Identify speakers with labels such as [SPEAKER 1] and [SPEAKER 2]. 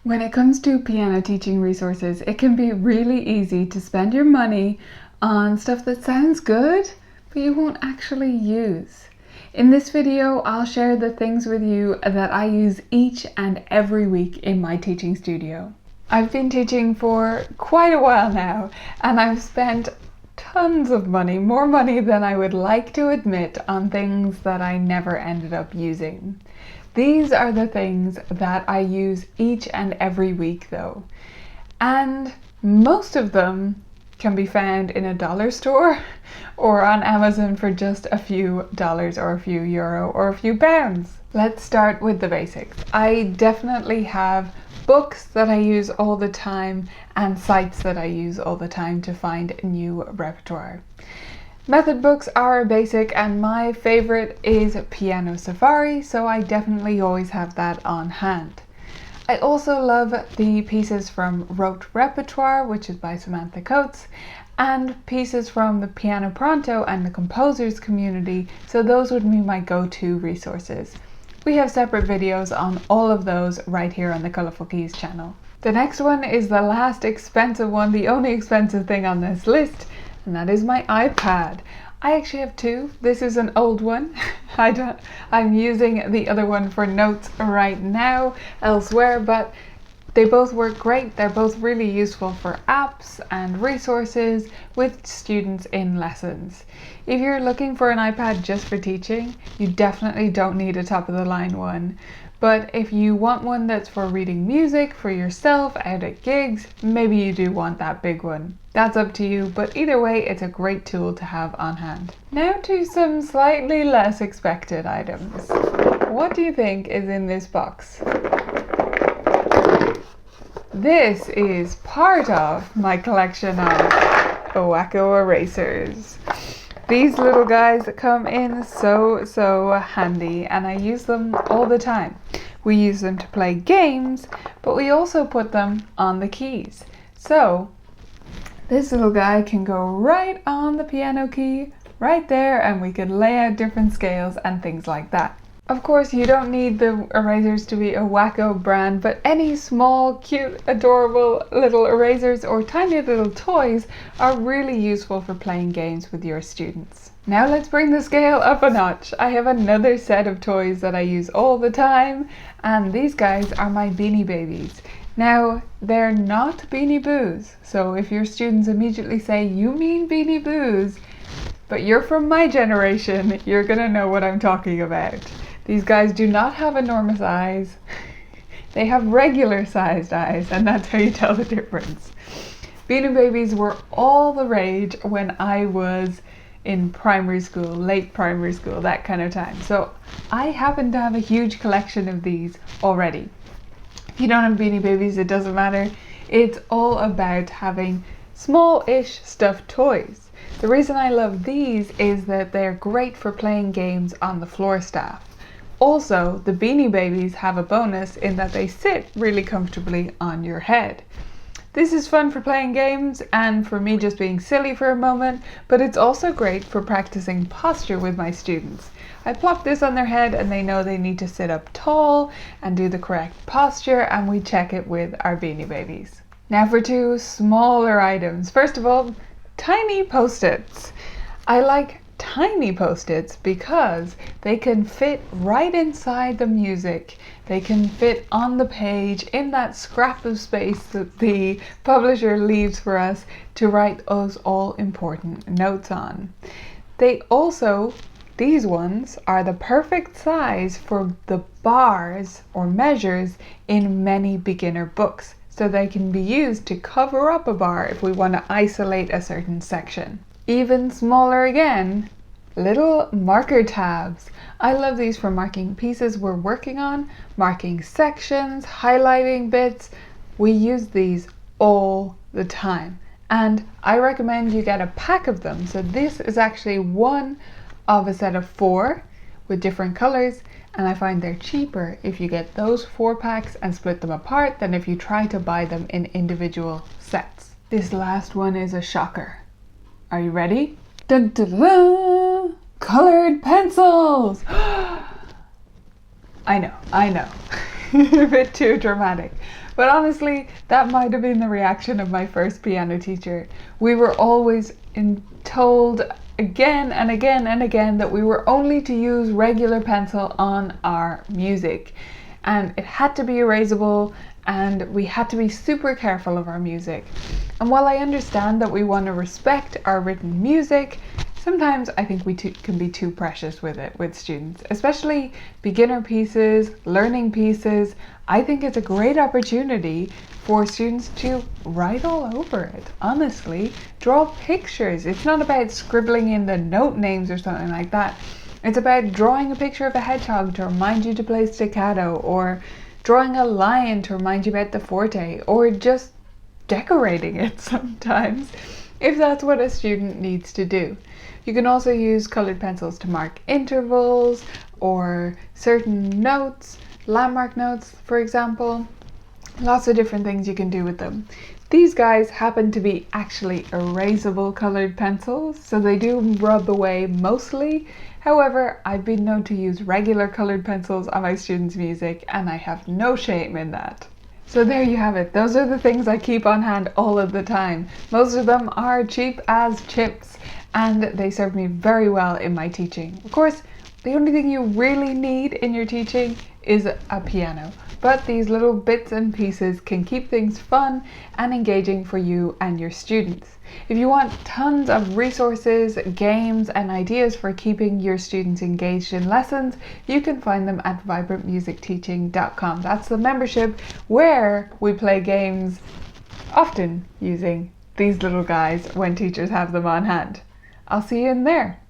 [SPEAKER 1] When it comes to piano teaching resources, it can be really easy to spend your money on stuff that sounds good, but you won't actually use. In this video, I'll share the things with you that I use each and every week in my teaching studio. I've been teaching for quite a while now, and I've spent tons of money, more money than I would like to admit, on things that I never ended up using. These are the things that I use each and every week though, and most of them can be found in a dollar store or on Amazon for just a few dollars or a few euro or a few pounds. Let's start with the basics. I definitely have books that I use all the time and sites that I use all the time to find new repertoire. Method books are basic, and my favorite is Piano Safari, so I definitely always have that on hand. I also love the pieces from Rote Repertoire, which is by Samantha Coates, and pieces from the Piano Pronto and the Composers Community, so those would be my go-to resources. We have separate videos on all of those right here on the Colourful Keys channel. The next one is the last expensive one, the only expensive thing on this list, and that is my iPad. I actually have two. This is an old one. I'm using the other one for notes right now elsewhere, but they both work great. They're both really useful for apps and resources with students in lessons. If you're looking for an iPad just for teaching, you definitely don't need a top of the line one. But if you want one that's for reading music for yourself out at gigs, maybe you do want that big one. That's up to you, but either way, it's a great tool to have on hand. Now to some slightly less expected items. What do you think is in this box? This is part of my collection of Wacko erasers. These little guys come in so handy, and I use them all the time. We use them to play games, but we also put them on the keys. So this little guy can go right on the piano key, right there, and we can lay out different scales and things like that. Of course, you don't need the erasers to be a Wacko brand, but any small, cute, adorable little erasers or tiny little toys are really useful for playing games with your students. Now let's bring the scale up a notch. I have another set of toys that I use all the time, and these guys are my Beanie Babies. Now, they're not Beanie Boos, so if your students immediately say, "You mean Beanie Boos," but you're from my generation, you're gonna know what I'm talking about. These guys do not have enormous eyes. They have regular sized eyes, and that's how you tell the difference. Beanie Babies were all the rage when I was in primary school, late primary school, that kind of time. So I happen to have a huge collection of these already. If you don't have Beanie Babies, it doesn't matter. It's all about having small-ish stuffed toys. The reason I love these is that they're great for playing games on the floor staff. Also, the Beanie Babies have a bonus in that they sit really comfortably on your head. This is fun for playing games and for me just being silly for a moment, but it's also great for practicing posture with my students. I plop this on their head and they know they need to sit up tall and do the correct posture, and we check it with our Beanie Babies. Now for two smaller items. First of all, tiny Post-its. I like tiny Post-its because they can fit right inside the music. They can fit on the page in that scrap of space that the publisher leaves for us to write those all important notes on. These ones are the perfect size for the bars or measures in many beginner books, so they can be used to cover up a bar if we want to isolate a certain section. Even smaller again, little marker tabs. I love these for marking pieces we're working on, marking sections, highlighting bits. We use these all the time, and I recommend you get a pack of them. So this is actually one of a set of 4 with different colors, and I find they're cheaper if you get those 4 packs and split them apart than if you try to buy them in individual sets. This last one is a shocker. Are you ready? Dun, dun, dun, dun. Colored pencils! I know. A bit too dramatic. But honestly, that might have been the reaction of my first piano teacher. We were always told again and again and again that we were only to use regular pencil on our music. And it had to be erasable, and we had to be super careful of our music. And while I understand that we want to respect our written music, sometimes I think we can be too precious with it with students, especially beginner pieces, learning pieces. I think it's a great opportunity for students to write all over it. Honestly, draw pictures. It's not about scribbling in the note names or something like that. It's about drawing a picture of a hedgehog to remind you to play staccato, or drawing a lion to remind you about the forte, or just decorating it sometimes, if that's what a student needs to do. You can also use colored pencils to mark intervals or certain notes, landmark notes, for example. Lots of different things you can do with them. These guys happen to be actually erasable colored pencils, so they do rub away mostly. However, I've been known to use regular colored pencils on my students' music, and I have no shame in that. So there you have it. Those are the things I keep on hand all of the time. Most of them are cheap as chips, and they serve me very well in my teaching. Of course, the only thing you really need in your teaching is a piano. But these little bits and pieces can keep things fun and engaging for you and your students. If you want tons of resources, games, and ideas for keeping your students engaged in lessons, you can find them at vibrantmusicteaching.com. That's the membership where we play games, often using these little guys when teachers have them on hand. I'll see you in there.